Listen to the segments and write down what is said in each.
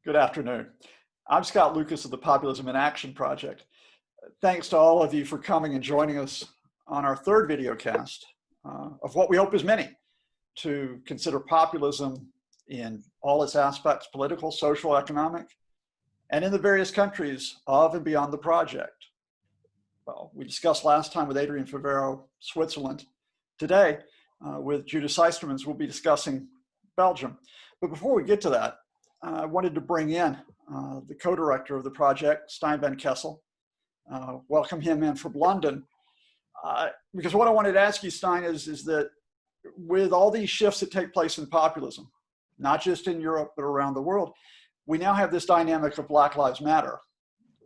Good afternoon. I'm Scott Lucas of the Populism and Action Project. Thanks to all of you for coming and joining us on our third video cast of what we hope is many, to consider populism in all its aspects, political, social, economic, and in the various countries of and beyond the project. Well, we discussed last time with Adrian Favero, Switzerland. Today, with Judith Sijstermans, we'll be discussing Belgium. But before we get to that, I wanted to bring in the co-director of the project, Stijn van Kessel. Welcome him in from London. Because what I wanted to ask you, Stijn, is that with all these shifts that take place in populism, not just in Europe, but around the world, we now have this dynamic of Black Lives Matter,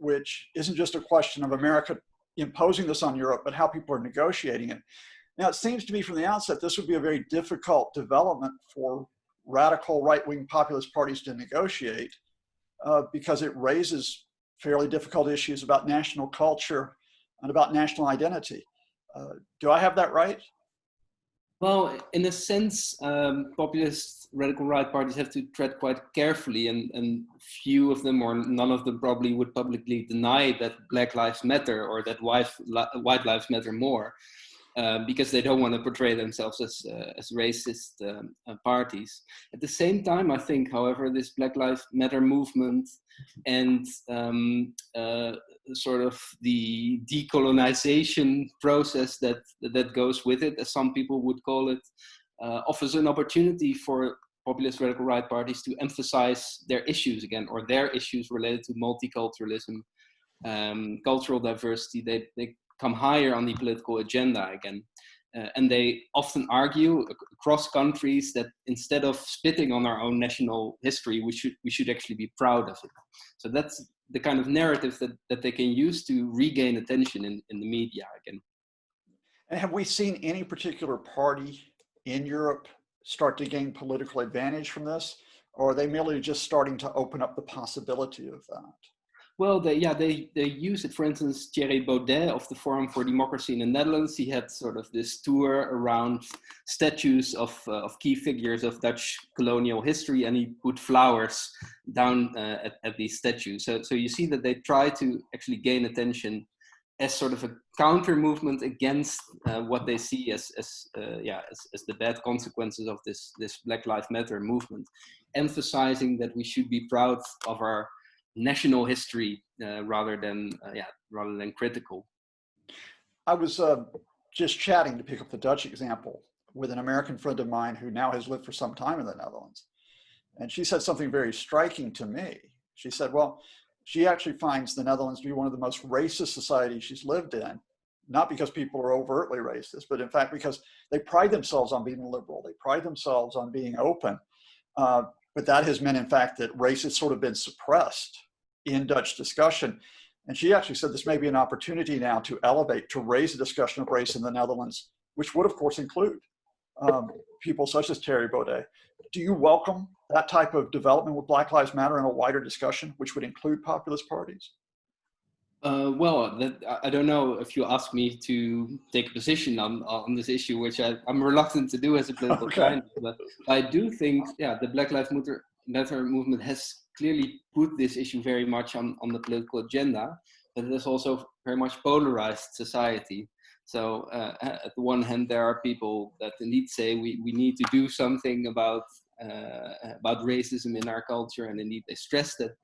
which isn't just a question of America imposing this on Europe, but how people are negotiating it. Now, it seems to me from the outset, this would be a very difficult development for radical right-wing populist parties to negotiate because it raises fairly difficult issues about national culture and about national identity. Do I have that right? Well, in a sense, populist radical right parties have to tread quite carefully, and few of them or none of them probably would publicly deny that Black Lives Matter or that white lives matter more, because they don't want to portray themselves as racist parties. At the same time, I think, however, this Black Lives Matter movement and sort of the decolonization process that goes with it, as some people would call it, offers an opportunity for populist radical right parties to emphasize their issues again, or their issues related to multiculturalism, cultural diversity. They come higher on the political agenda again. And they often argue across countries that instead of spitting on our own national history, we should actually be proud of it. So that's the kind of narrative that they can use to regain attention in the media again. And have we seen any particular party in Europe start to gain political advantage from this? Or are they merely just starting to open up the possibility of that? Well, they use it. For instance, Thierry Baudet of the Forum for Democracy in the Netherlands, he had sort of this tour around statues of key figures of Dutch colonial history, and he put flowers down at these statues. So you see that they try to actually gain attention as sort of a counter movement against what they see as the bad consequences of this Black Lives Matter movement, emphasizing that we should be proud of our national history rather than critical. I was just chatting, to pick up the Dutch example, with an American friend of mine who now has lived for some time in the Netherlands. And she said something very striking to me. She said, well, she actually finds the Netherlands to be one of the most racist societies she's lived in, not because people are overtly racist, but in fact because they pride themselves on being liberal. They pride themselves on being open. But that has meant, in fact, that race has sort of been suppressed in Dutch discussion. And she actually said this may be an opportunity now to elevate, to raise the discussion of race in the Netherlands, which would, of course, include people such as Thierry Baudet. Do you welcome that type of development with Black Lives Matter in a wider discussion, which would include populist parties? I don't know if you ask me to take a position on this issue, which I'm reluctant to do as a political scientist, but I do think, the Black Lives Matter movement has clearly put this issue very much on the political agenda, but it has also very much polarized society. So at the one hand, there are people that indeed say we need to do something about racism in our culture, and indeed they stress that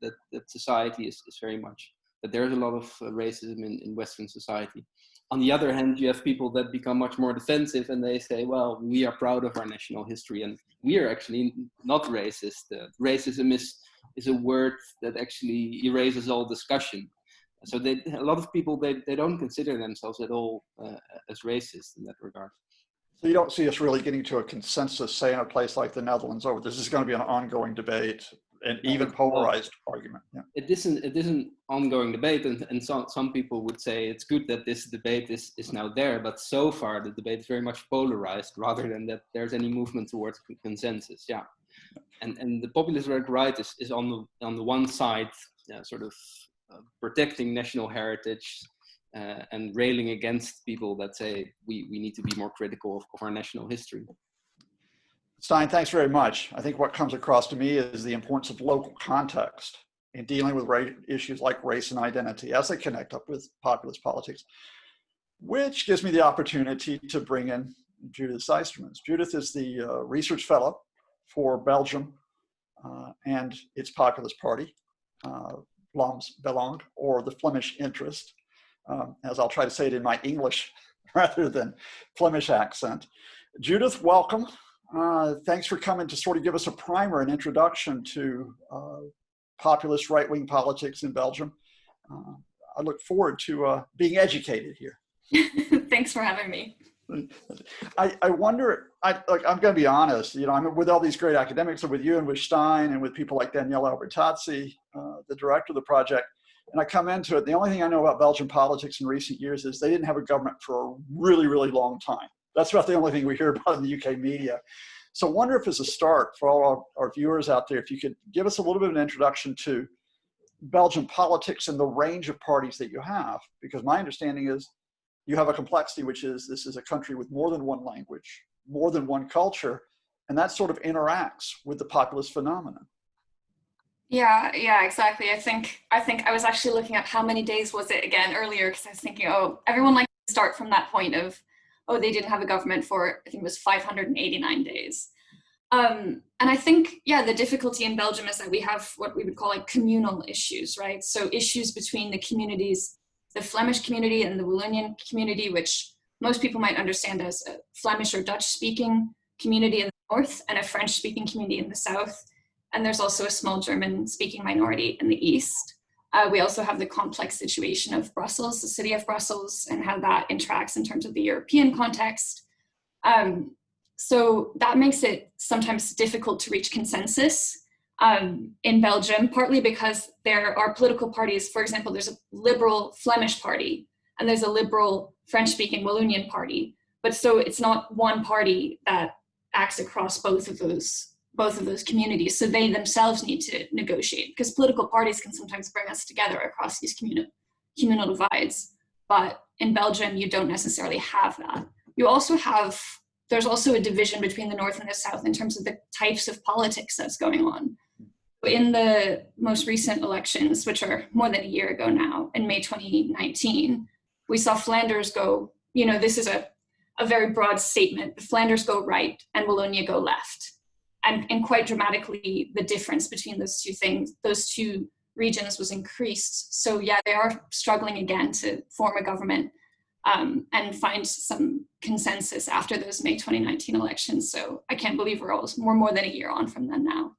society is very much, that there's a lot of racism in Western society. On the other hand, you have people that become much more defensive, and they say, well, we are proud of our national history, and we are actually not racist. Racism is a word that actually erases all discussion. So a lot of people, they don't consider themselves at all as racist in that regard. So you don't see us really getting to a consensus, say, in a place like the Netherlands, over this is going to be an ongoing debate, and even polarized argument. Yeah. It isn't ongoing debate, and some people would say it's good that this debate is now there, but so far the debate is very much polarized rather than that there's any movement towards consensus. Yeah, and the populist right is on the one side sort of protecting national heritage and railing against people that say we need to be more critical of our national history. Stein, thanks very much. I think what comes across to me is the importance of local context in dealing with issues like race and identity as they connect up with populist politics, which gives me the opportunity to bring in Judith Sijstermans. Judith is the research fellow for Belgium and its populist party, Vlaams Belang, or the Flemish Interest, as I'll try to say it in my English rather than Flemish accent. Judith, welcome. Thanks for coming to sort of give us a primer, an introduction to populist right-wing politics in Belgium. I look forward to being educated here. Thanks for having me. I wonder, I'm going to be honest, you know, I'm with all these great academics, and with you and with Stijn and with people like Danielle Albertazzi, the director of the project, and I come into it, the only thing I know about Belgian politics in recent years is they didn't have a government for a really, really long time. That's about the only thing we hear about in the UK media. So I wonder if as a start for all our viewers out there, if you could give us a little bit of an introduction to Belgian politics and the range of parties that you have, because my understanding is you have a complexity, which is this is a country with more than one language, more than one culture, and that sort of interacts with the populist phenomenon. Yeah, exactly. I think I was actually looking at how many days was it again earlier, because I was thinking, oh, everyone likes to start from that point of, oh, they didn't have a government for, I think it was 589 days. And I think, yeah, the difficulty in Belgium is that we have what we would call like communal issues, right? So issues between the communities, the Flemish community and the Wallonian community, which most people might understand as a Flemish or Dutch speaking community in the north and a French speaking community in the south. And there's also a small German speaking minority in the east. We also have the complex situation of Brussels, the city of Brussels, and how that interacts in terms of the European context. So that makes it sometimes difficult to reach consensus in Belgium, partly because there are political parties. For example, there's a liberal Flemish party and there's a liberal French-speaking Wallonian party. But so it's not one party that acts across both of those communities. So they themselves need to negotiate, because political parties can sometimes bring us together across these communal divides. But in Belgium, you don't necessarily have that. There's also a division between the North and the South in terms of the types of politics that's going on. In the most recent elections, which are more than a year ago now, in May 2019, we saw Flanders go, you know, this is a very broad statement, Flanders go right and Wallonia go left. And quite dramatically, the difference between those two regions was increased. So yeah, they are struggling again to form a government and find some consensus after those May 2019 elections. So I can't believe we're more than a year on from then now.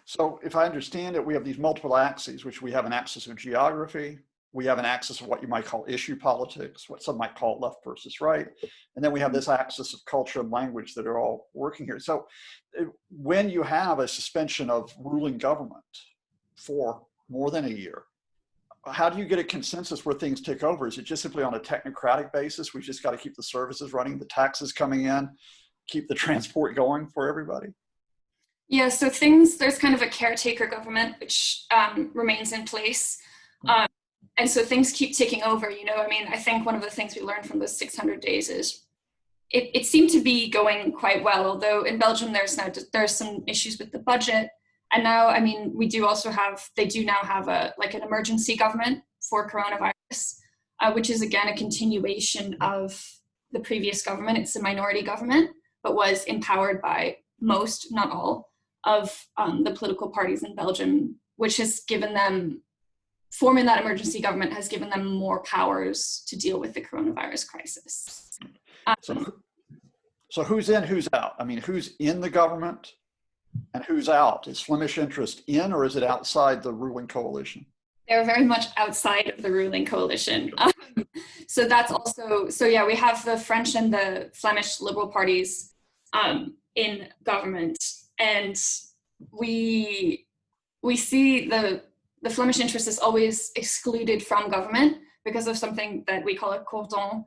So if I understand it, we have these multiple axes, which we have an axis of geography, we have an axis of what you might call issue politics, what some might call left versus right. And then we have this axis of culture and language that are all working here. So when you have a suspension of ruling government for more than a year, how do you get a consensus where things take over? Is it just simply on a technocratic basis? We've just got to keep the services running, the taxes coming in, keep the transport going for everybody? Yeah, so there's kind of a caretaker government, which remains in place. And so things keep ticking over, you know. I mean, I think one of the things we learned from those 600 days is it seemed to be going quite well, although in Belgium there's some issues with the budget. And now, I mean, they do now have an emergency government for coronavirus, which is again a continuation of the previous government. It's a minority government, but was empowered by most, not all, of the political parties in Belgium, which has given them, forming that emergency government has given them more powers to deal with the coronavirus crisis. So who's in, who's out? I mean, who's in the government and who's out? Is Flemish Interest in, or is it outside the ruling coalition? They're very much outside of the ruling coalition. So that's also, so yeah, we have the French and the Flemish liberal parties in government. And we see the Flemish Interest is always excluded from government because of something that we call a cordon,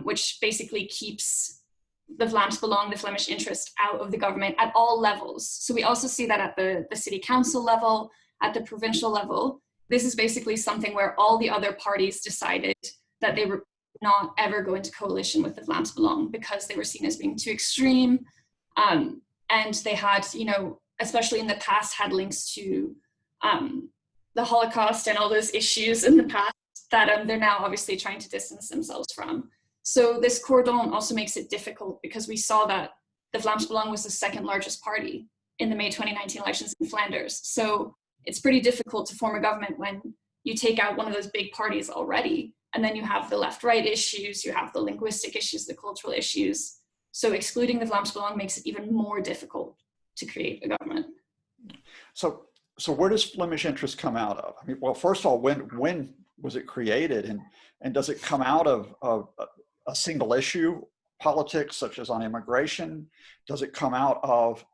which basically keeps the Vlaams Belang, the Flemish Interest, out of the government at all levels. So we also see that at the city council level, at the provincial level. This is basically something where all the other parties decided that they were not ever go into coalition with the Vlaams Belang because they were seen as being too extreme, And they had, you know, especially in the past, had links to the Holocaust and all those issues in the past that they're now obviously trying to distance themselves from. So this cordon also makes it difficult because we saw that the Vlaams Belang was the second largest party in the May 2019 elections in Flanders. So it's pretty difficult to form a government when you take out one of those big parties already, and then you have the left-right issues, you have the linguistic issues, the cultural issues. So excluding the Vlaams Belang makes it even more difficult to create a government. So where does Flemish Interest come out of? I mean, well, first of all, when was it created, and does it come out of a single issue, politics, such as on immigration? Does it come out of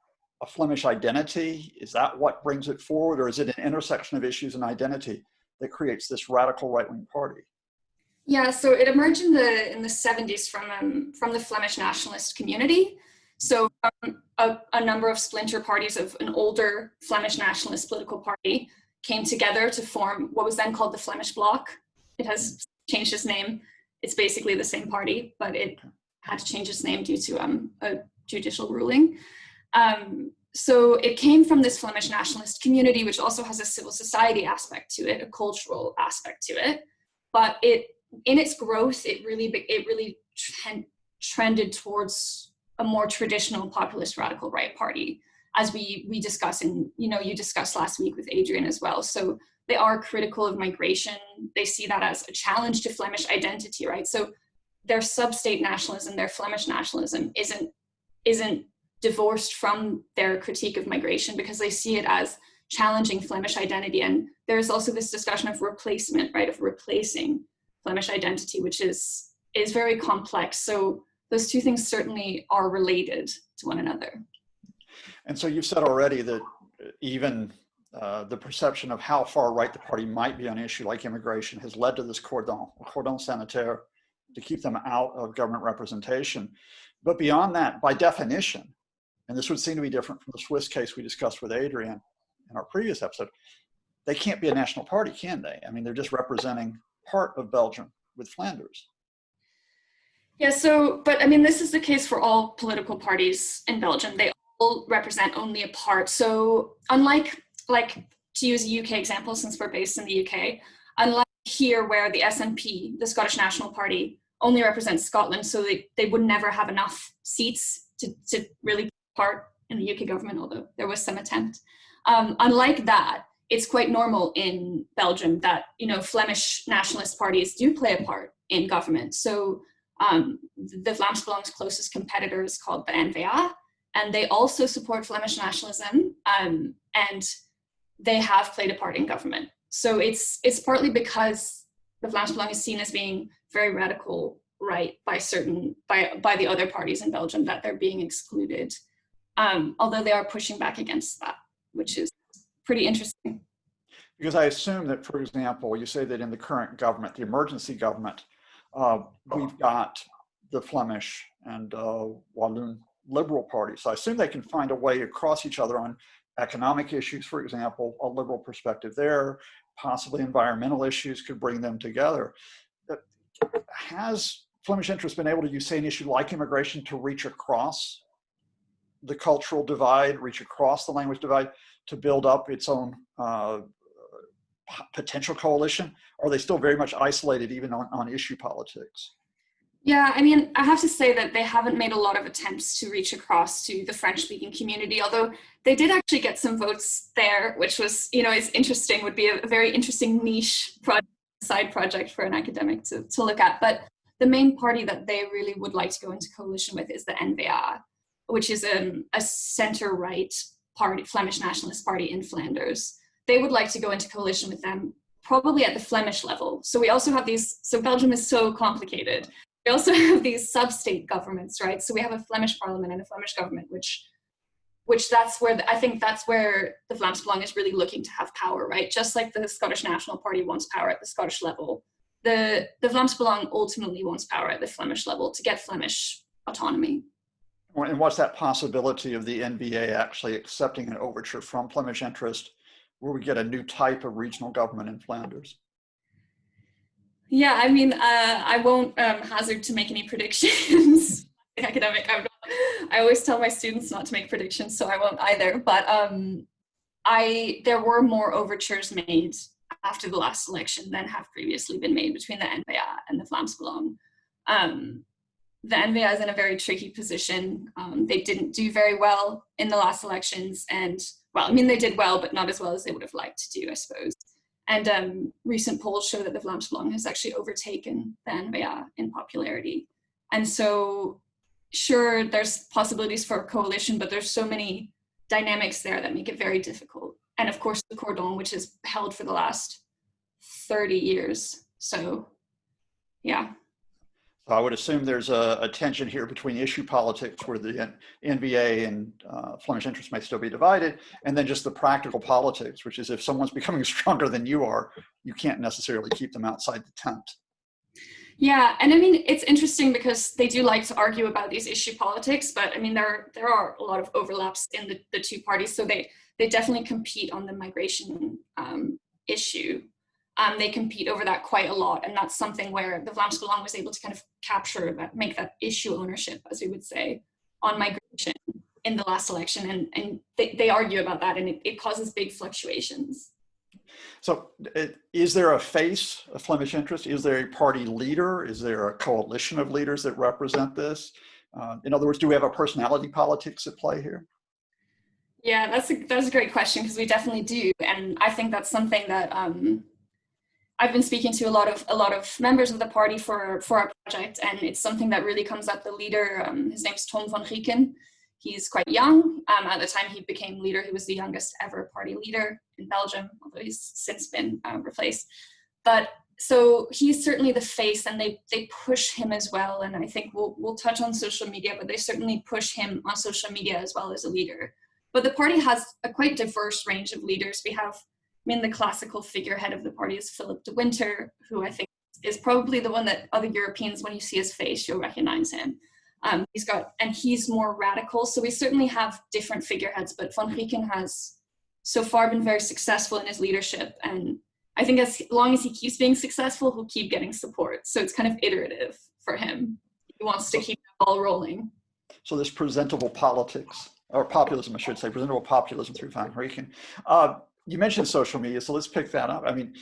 a Flemish identity? Is that what brings it forward, or is it an intersection of issues and identity that creates this radical right-wing party? Yeah, so it emerged in the 70s from the Flemish nationalist community. So a number of splinter parties of an older Flemish nationalist political party came together to form what was then called the Flemish Bloc. It has changed its name. It's basically the same party, but it had to change its name due to a judicial ruling. So it came from this Flemish nationalist community, which also has a civil society aspect to it, a cultural aspect to it. But in its growth, it really trended towards a more traditional populist radical right party, as we discuss, and you discussed last week with Adrian as well. So they are critical of migration. They see that as a challenge to Flemish identity, right? So their sub-state nationalism, their Flemish nationalism isn't divorced from their critique of migration, because they see it as challenging Flemish identity. And there's also this discussion of replacement, right, of replacing Flemish identity, which is very complex. So those two things certainly are related to one another. And so you've said already that even the perception of how far right the party might be on an issue like immigration has led to this cordon sanitaire, to keep them out of government representation. But beyond that, by definition, and this would seem to be different from the Swiss case we discussed with Adrian in our previous episode, they can't be a national party, can they? I mean, they're just representing part of Belgium with Flanders. Yeah, but I mean, this is the case for all political parties in Belgium. They all represent only a part. So unlike, to use a UK example, since we're based in the UK, unlike here where the SNP, the Scottish National Party, only represents Scotland, so they would never have enough seats to really take part in the UK government, although there was some attempt. Unlike that, it's quite normal in Belgium that, Flemish nationalist parties do play a part in government. So the Vlaams Belang's closest competitor is called the N-VA, and they also support Flemish nationalism, and they have played a part in government. So it's partly because the Vlaams Belang is seen as being very radical right by the other parties in Belgium, that they're being excluded, although they are pushing back against that, which is pretty interesting. Because I assume that, for example, you say that in the current government, the emergency government, we've got the Flemish and Walloon liberal parties. So I assume they can find a way across each other on economic issues, for example, a liberal perspective there, possibly environmental issues could bring them together. Has Flemish Interest been able to use, say, an issue like immigration to reach across the cultural divide, reach across the language divide, to build up its own potential coalition? Or are they still very much isolated even on issue politics? Yeah, I mean, I have to say that they haven't made a lot of attempts to reach across to the French-speaking community, although they did actually get some votes there, which was, is interesting, would be a very interesting niche side project for an academic to look at. But the main party that they really would like to go into coalition with is the N-VA, which is a center-right party, Flemish nationalist party in Flanders. They would like to go into coalition with them, probably at the Flemish level. So we also have these, so Belgium is so complicated. We also have these sub-state governments, right? So we have a Flemish parliament and a Flemish government, which that's where, I think that's where the Vlaams Belang is really looking to have power, right? Just like the Scottish National Party wants power at the Scottish level, the Vlaams Belang ultimately wants power at the Flemish level to get Flemish autonomy. And what's that possibility of the N-VA actually accepting an overture from Flemish Interest where we get a new type of regional government in Flanders? Yeah, I mean, I won't hazard to make any predictions. Academic, I always tell my students not to make predictions, so I won't either. But there were more overtures made after the last election than have previously been made between the N-VA and the Vlaams Belang. The N-VA is in a very tricky position. They didn't do very well in the last elections, and well, I mean, they did well, but not as well as they would have liked to do, I suppose. And recent polls show that the Vlaams Belang has actually overtaken the N-VA in popularity. And so, sure, there's possibilities for a coalition, but there's so many dynamics there that make it very difficult. And of course, the cordon, which is held for the last 30 years. So, yeah. I would assume there's a tension here between issue politics, where the NVA and Flemish Interest may still be divided, and then just the practical politics, which is if someone's becoming stronger than you are, you can't necessarily keep them outside the tent. Yeah, and I mean, it's interesting because they do like to argue about these issue politics, but I mean, there are a lot of overlaps in the two parties, so they definitely compete on the migration issue. They compete over that quite a lot, and that's something where the Vlaams Belang was able to kind of capture that, make that issue ownership, as we would say, on migration in the last election, and they argue about that, and it causes big fluctuations. So is there a face of Flemish Interest? Is there a party leader? Is there a coalition of leaders that represent this? In other words, do we have a personality politics at play here? Yeah, that's a great question, because we definitely do, and I think that's something that I've been speaking to a lot of members of the party for our project, and it's something that really comes up. The leader, his name's Tom van Grieken. He's quite young. At the time he became leader, he was the youngest ever party leader in Belgium, although he's since been replaced. But so he's certainly the face, and they push him as well. And I think we'll touch on social media, but they certainly push him on social media as well as a leader. But the party has a quite diverse range of leaders. We have, I mean, the classical figurehead of the party is Philip de Winter, who I think is probably the one that other Europeans, when you see his face, you'll recognize him. He's more radical. So we certainly have different figureheads, but Van Grieken has so far been very successful in his leadership. And I think as long as he keeps being successful, he'll keep getting support. So it's kind of iterative for him. He wants to keep the ball rolling. So this presentable politics, or populism, I should say, presentable populism through Van Grieken. You mentioned social media, so let's pick that up. I mean,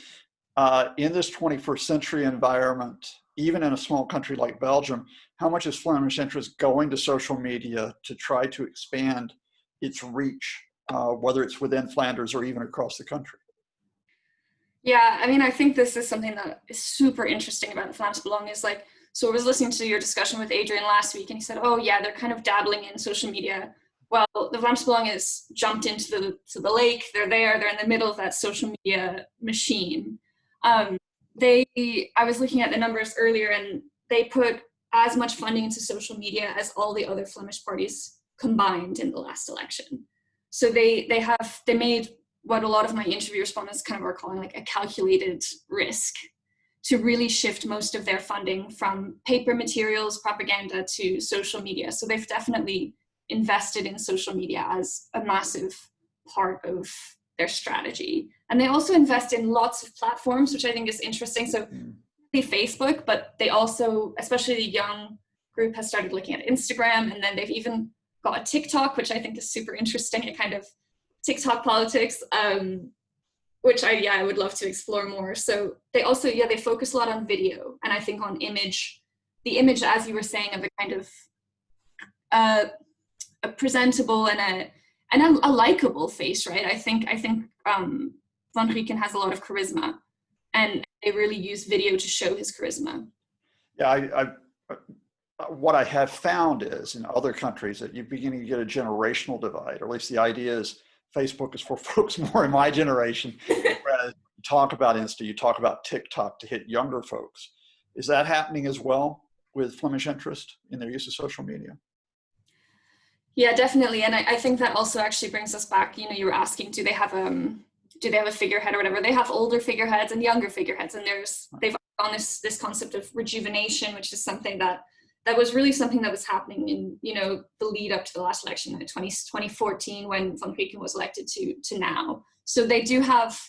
in this 21st century environment, even in a small country like Belgium, how much is Flemish Interest going to social media to try to expand its reach, whether it's within Flanders or even across the country? Yeah, I mean, I think this is something that is super interesting about the Vlaams Belang is like, so I was listening to your discussion with Adrian last week, and he said, oh yeah, they're kind of dabbling in social media. Well, the Vlaams Belang has jumped into the lake. They're in the middle of that social media machine. I was looking at the numbers earlier, and they put as much funding into social media as all the other Flemish parties combined in the last election. So they made what a lot of my interview respondents kind of are calling like a calculated risk to really shift most of their funding from paper materials, propaganda, to social media. So they've definitely invested in social media as a massive part of their strategy. And they also invest in lots of platforms, which I think is interesting. So Facebook, but they also, especially the young group, has started looking at Instagram, and then they've even got a TikTok, which I think is super interesting, a kind of TikTok politics, which I would love to explore more. So they also, they focus a lot on video, and I think on image, the image, as you were saying, of a kind of a presentable and a likable face, right? I think Van Grieken has a lot of charisma, and they really use video to show his charisma. Yeah, what I have found is in other countries that you're beginning to get a generational divide, or at least the idea is Facebook is for folks more in my generation, whereas you talk about Insta, you talk about TikTok to hit younger folks. Is that happening as well with Flemish Interest in their use of social media? Yeah, definitely. And I think that also actually brings us back, you were asking, do they have a figurehead or whatever? They have older figureheads and younger figureheads, and they've on this concept of rejuvenation, which is something that was really something that was happening in, the lead up to the last election in 2014 when Van Grieken was elected to now. So they do have,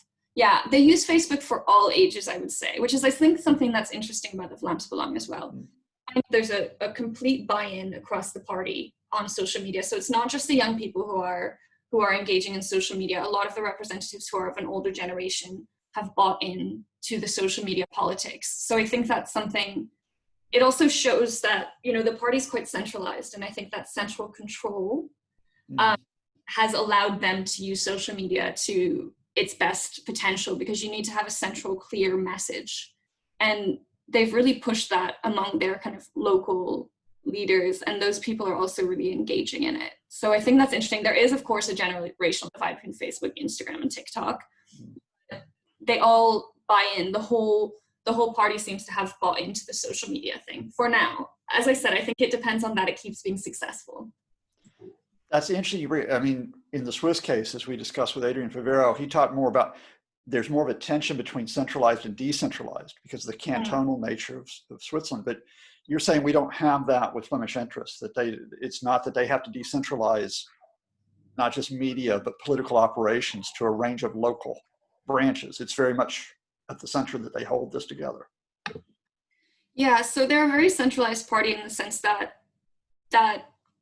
they use Facebook for all ages, I would say, which is, I think, something that's interesting about the Vlaams Belang as well. I think there's a complete buy-in across the party on social media. So it's not just the young people who are engaging in social media. A lot of the representatives who are of an older generation have bought in to the social media politics. So I think that's something. It also shows that, you know, the party's quite centralized, and I think that central control has allowed them to use social media to its best potential, because you need to have a central, clear message. And they've really pushed that among their kind of local leaders, and those people are also really engaging in it. So I think that's interesting. There is, of course, a generational divide between Facebook, Instagram, and TikTok. They all buy in. The whole party seems to have bought into the social media thing for now. As I said, I think it depends on that it keeps being successful. That's interesting. I mean, in the Swiss case, as we discussed with Adrian Favero, he talked more about there's more of a tension between centralized and decentralized because of the cantonal nature of Switzerland. But you're saying we don't have that with Flemish Interest, that it's not that they have to decentralize not just media, but political operations to a range of local branches. It's very much at the center that they hold this together. Yeah, so they're a very centralized party in the sense that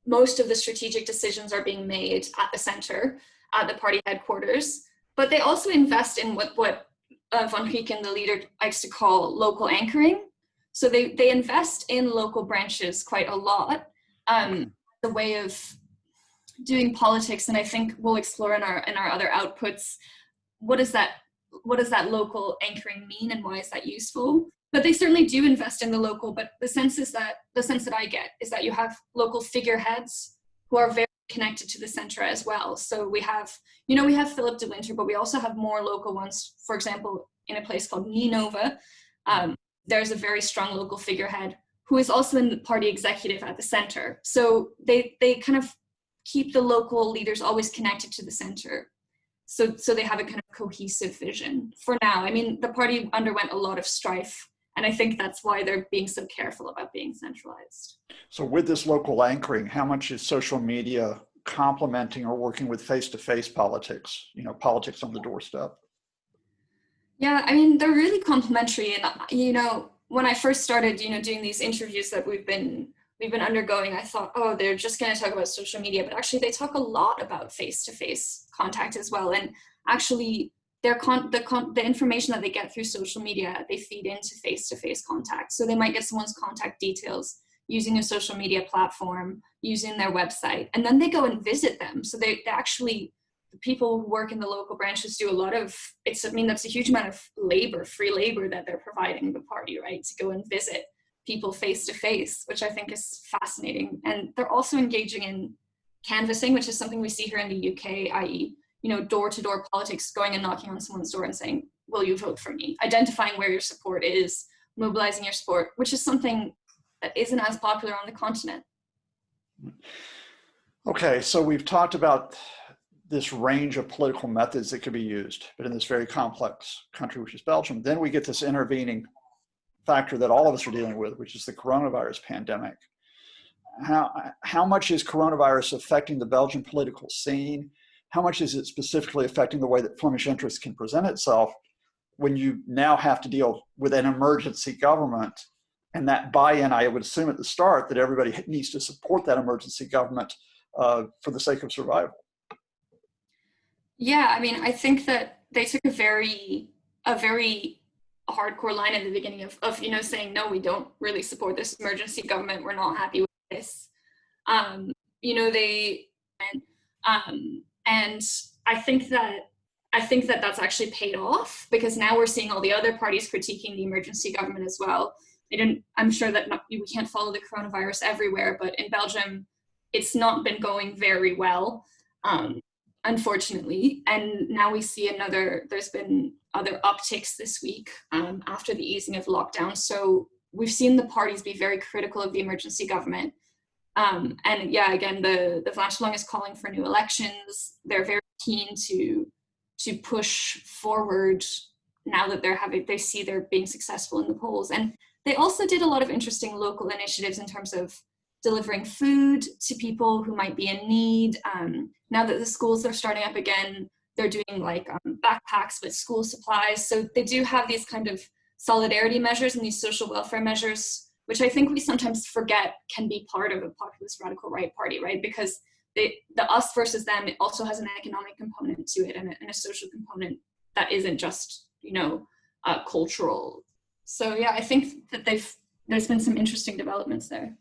most of the strategic decisions are being made at the center, at the party headquarters. But they also invest in what Van Grieken, the leader, likes to call local anchoring. So they invest in local branches quite a lot, the way of doing politics. And I think we'll explore in our other outputs, what does that local anchoring mean and why is that useful? But they certainly do invest in the local, but the sense that I get is that you have local figureheads who are very connected to the center as well. So we have Philip de Winter, but we also have more local ones. For example, in a place called Ninove, there's a very strong local figurehead who is also in the party executive at the center. So they kind of keep the local leaders always connected to the center. So they have a kind of cohesive vision for now. I mean, the party underwent a lot of strife, and I think that's why they're being so careful about being centralized. So with this local anchoring, how much is social media complementing or working with face-to-face politics, politics on the doorstep? Yeah, I mean, they're really complementary. And, when I first started, doing these interviews that we've been undergoing, I thought, oh, they're just going to talk about social media, but actually they talk a lot about face-to-face contact as well. And actually the information that they get through social media, they feed into face-to-face contact. So they might get someone's contact details using a social media platform, using their website, and then they go and visit them. So they actually, the people who work in the local branches do a lot of, that's a huge amount of labor, free labor that they're providing the party, right? To go and visit people face to face, which I think is fascinating. And they're also engaging in canvassing, which is something we see here in the UK, i.e., door-to-door politics, going and knocking on someone's door and saying, will you vote for me? Identifying where your support is, mobilizing your support, which is something that isn't as popular on the continent. Okay, so we've talked about this range of political methods that could be used, but in this very complex country, which is Belgium, then we get this intervening factor that all of us are dealing with, which is the coronavirus pandemic. How much is coronavirus affecting the Belgian political scene? How much is it specifically affecting the way that Flemish Interest can present itself when you now have to deal with an emergency government and that buy-in? I would assume at the start that everybody needs to support that emergency government for the sake of survival. Yeah, I mean, I think that they took a very hardcore line at the beginning of saying, no, we don't really support this emergency government. We're not happy with this. And I think that that's actually paid off, because now we're seeing all the other parties critiquing the emergency government as well. I'm sure that we can't follow the coronavirus everywhere, but in Belgium, it's not been going very well, unfortunately. And now we see there's been other upticks this week after the easing of lockdown. So we've seen the parties be very critical of the emergency government. And yeah, again, the Vlaams Belang is calling for new elections. They're very keen to push forward now that they see they're being successful in the polls. And they also did a lot of interesting local initiatives in terms of delivering food to people who might be in need. Now that the schools are starting up again, they're doing backpacks with school supplies. So they do have these kind of solidarity measures and these social welfare measures which I think we sometimes forget can be part of a populist radical right party, right? Because the us versus them, it also has an economic component to it and a social component that isn't just, cultural. So yeah, I think that there's been some interesting developments there.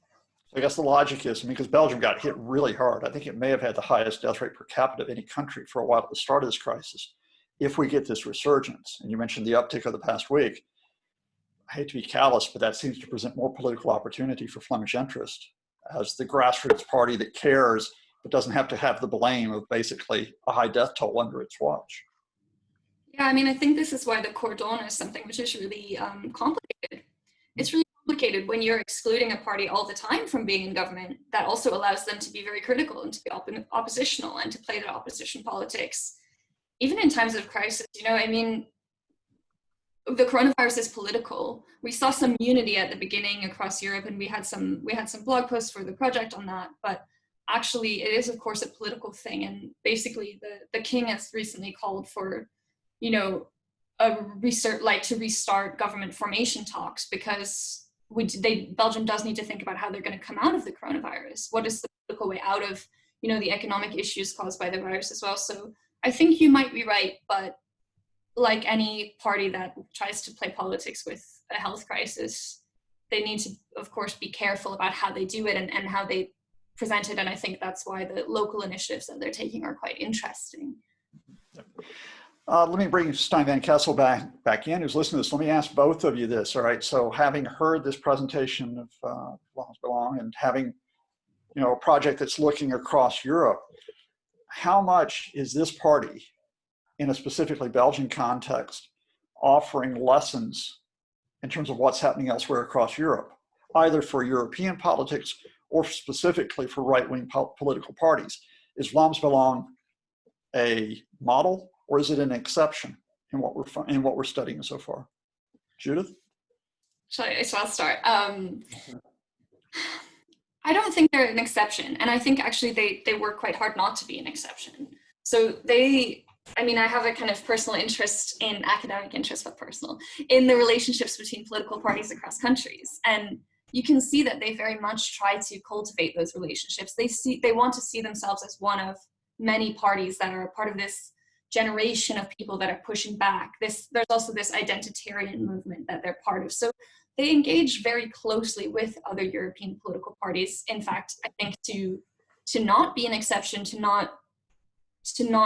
I guess the logic is, because Belgium got hit really hard. I think it may have had the highest death rate per capita of any country for a while at the start of this crisis. If we get this resurgence, and you mentioned the uptick of the past week, I hate to be callous, but that seems to present more political opportunity for Flemish Interest as the grassroots party that cares, but doesn't have to have the blame of basically a high death toll under its watch. Yeah, I mean, I think this is why the cordon is something which is really complicated. It's really complicated when you're excluding a party all the time from being in government. That also allows them to be very critical and to be oppositional and to play their opposition politics. Even in times of crisis, I mean, the coronavirus is political. We saw some unity at the beginning across Europe, and we had some blog posts for the project on that, but actually it is of course a political thing. And basically the king has recently called for, to restart government formation talks, because Belgium does need to think about how they're going to come out of the coronavirus. What is the political way out of, the economic issues caused by the virus as well? So I think you might be right, but like any party that tries to play politics with a health crisis, they need to, of course, be careful about how they do it and how they present it. And I think that's why the local initiatives that they're taking are quite interesting. Let me bring Stijn van Kessel back in, who's listening to this. Let me ask both of you this, all right? So having heard this presentation of Vlaams Belang and having, a project that's looking across Europe, how much is this party, in a specifically Belgian context, offering lessons in terms of what's happening elsewhere across Europe, either for European politics or specifically for right-wing political parties? Is Vlaams Belang a model, or is it an exception in what we're studying so far? Judith? So I'll start. I don't think they're an exception, and I think actually they work quite hard not to be an exception. So I have a kind of personal interest in academic interest, but personal, in the relationships between political parties across countries. And you can see that they very much try to cultivate those relationships. They want to see themselves as one of many parties that are part of this generation of people that are pushing back. There's also this identitarian movement that they're part of. So they engage very closely with other European political parties. In fact, I think to not be an exception, to not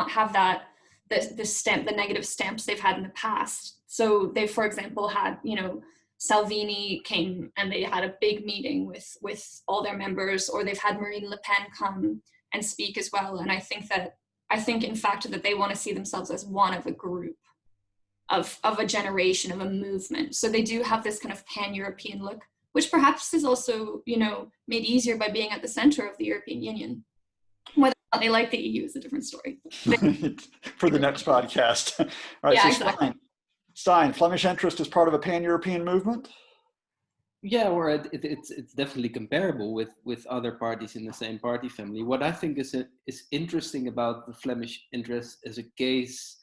have that the negative stamps they've had in the past. So they, for example, had, Salvini came and they had a big meeting with all their members, or they've had Marine Le Pen come and speak as well. And I think in fact that they want to see themselves as one of a group of a generation, of a movement. So they do have this kind of pan-European look, which perhaps is also, made easier by being at the center of the European Union. Whether or not they like the EU is a different story. For the next podcast. All right, yeah, so exactly. Stijn, Flemish Interest is part of a pan-European movement? Yeah, or it's definitely comparable with other parties in the same party family. What I think is interesting about the Flemish Interest as a case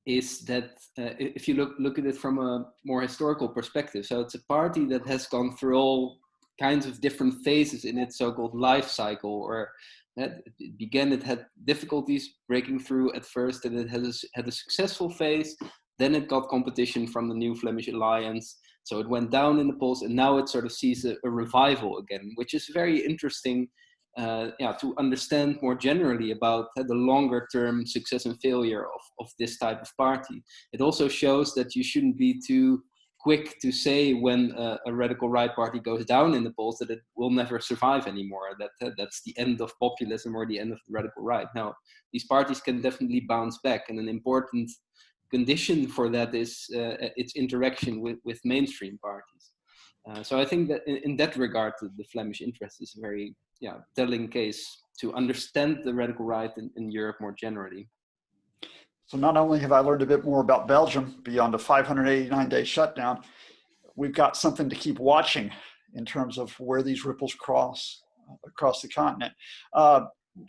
is that if you look at it from a more historical perspective, so it's a party that has gone through all kinds of different phases in its so-called life cycle, or it had difficulties breaking through at first, and it had a successful phase. Then it got competition from the New Flemish Alliance. So it went down in the polls, and now it sort of sees a revival again, which is very interesting to understand more generally about the longer term success and failure of this type of party. It also shows that you shouldn't be too quick to say when a radical right party goes down in the polls that it will never survive anymore, that's the end of populism or the end of the radical right. Now, these parties can definitely bounce back, and an important condition for that is its interaction with mainstream parties. So I think that in that regard, the Flemish Interest is a very telling case to understand the radical right in Europe more generally. So not only have I learned a bit more about Belgium beyond a 589-day shutdown, we've got something to keep watching in terms of where these ripples cross across the continent.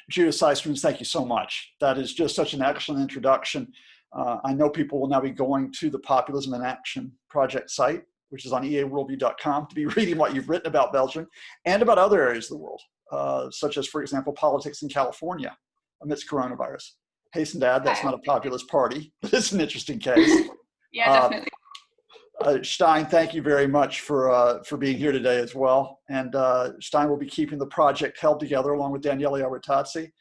Judith, Sijstermans, thank you so much. That is just such an excellent introduction. I know people will now be going to the Populism and Action Project site which is on eaworldview.com, to be reading what you've written about Belgium and about other areas of the world, such as, for example, politics in California amidst coronavirus. Hasten to add, that's not a populist party, but it's an interesting case. Yeah, definitely. Stijn, thank you very much for being here today as well. And Stijn will be keeping the project held together along with Daniele Arretazzi.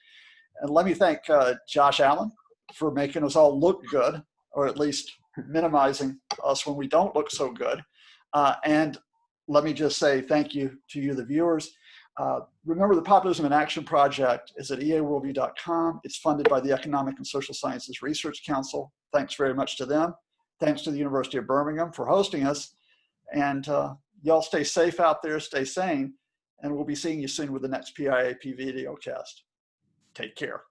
And let me thank Josh Allen for making us all look good, or at least minimizing us when we don't look so good. And let me just say thank you to you, the viewers. Remember, the Populism in Action Project is at eaworldview.com. It's funded by the Economic and Social Sciences Research Council. Thanks very much to them. Thanks to the University of Birmingham for hosting us. And y'all stay safe out there, stay sane, and we'll be seeing you soon with the next PiAP video cast. Take care.